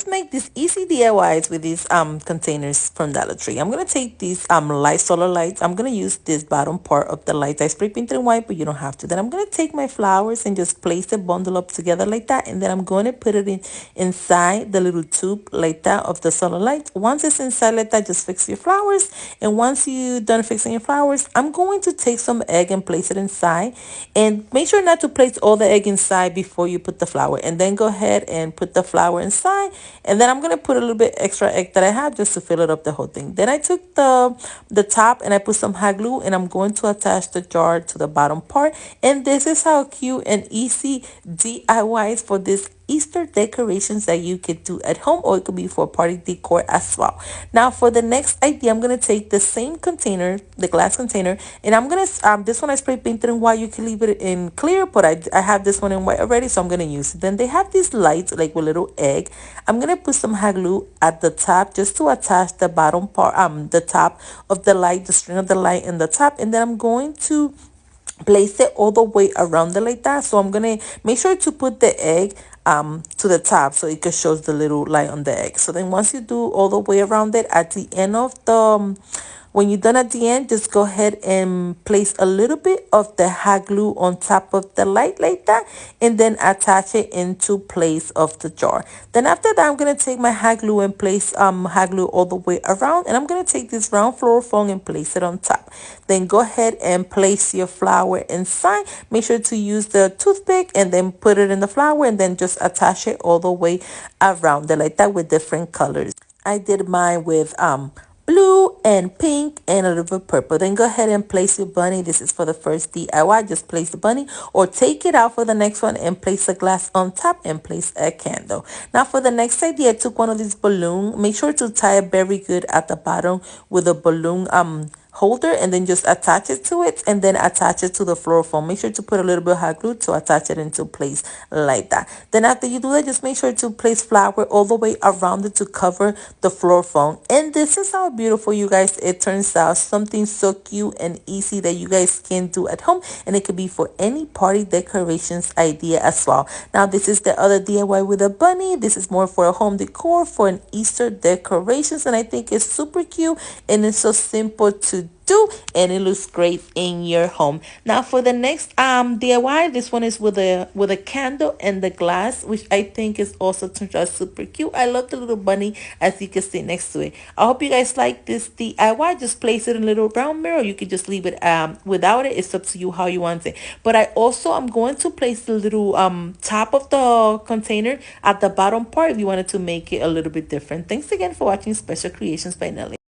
let's make these easy DIYs with these containers from Dollar Tree. I'm gonna take these light solar lights. I'm gonna use this bottom part of the lights. I spray painted in white, but you don't have to. Then I'm gonna take my flowers and just place the bundle up together like that, and then I'm going to put it inside the little tube like that of the solar light. Once it's inside like that, just fix your flowers, and once you're done fixing your flowers, I'm going to take some egg and place it inside, and make sure not to place all the egg inside before you put the flower, and then go ahead and put the flower inside, and then I'm gonna put a little bit extra egg that I have just to fill it up the whole thing. Then I took the top and I put some hot glue, and I'm going to attach the jar to the bottom part, and this is how cute and easy DIYs for this Easter decorations that you could do at home, or it could be for party decor as well. Now for the next idea, I'm going to take the same container, the glass container, and I'm going to this one I spray painted in white. You can leave it in clear, but I have this one in white already, so I'm going to use it. Then they have these lights like with little egg. I'm going to put some hot glue at the top just to attach the bottom part, the top of the light, the string of the light in the top, and then I'm going to place it all the way around it like that. So I'm gonna make sure to put the egg to the top so it can show the little light on the egg. So then once you do all the way around it, at the end of the when you're done at the end, just go ahead and place a little bit of the hot glue on top of the light like that, and then attach it into place of the jar. Then after that, I'm going to take my hot glue and place hot glue all the way around, and I'm going to take this round floral foam and place it on top. Then go ahead and place your flower inside. Make sure to use the toothpick and then put it in the flower, and then just attach it all the way around it like that with different colors. I did mine with blue and pink and a little bit purple. Then go ahead and place your bunny. This is for the first DIY. Just place the bunny, or take it out for the next one and place a glass on top and place a candle. Now for the next idea, I took one of these balloons. Make sure to tie it very good at the bottom with a balloon holder, and then just attach it to it, and then attach it to the floral foam. Make sure to put a little bit of hot glue to attach it into place like that. Then after you do that, just make sure to place flour all the way around it to cover the floral foam. And this is how beautiful, you guys, it turns out. Something so cute and easy that you guys can do at home, and it could be for any party decorations idea as well. Now this is the other DIY with a bunny. This is more for a home decor, for an Easter decorations, and I think it's super cute and it's so simple to do, and it looks great in your home. Now for the next DIY, this one is with a candle and the glass, which I think is also turned out super cute. I love the little bunny, as you can see next to it. I hope you guys like this DIY. Just place it in a little round mirror. You can just leave it without it. It's up to you how you want it. But I also am going to place the little top of the container at the bottom part if you wanted to make it a little bit different. Thanks again for watching Special Creations by Nelly.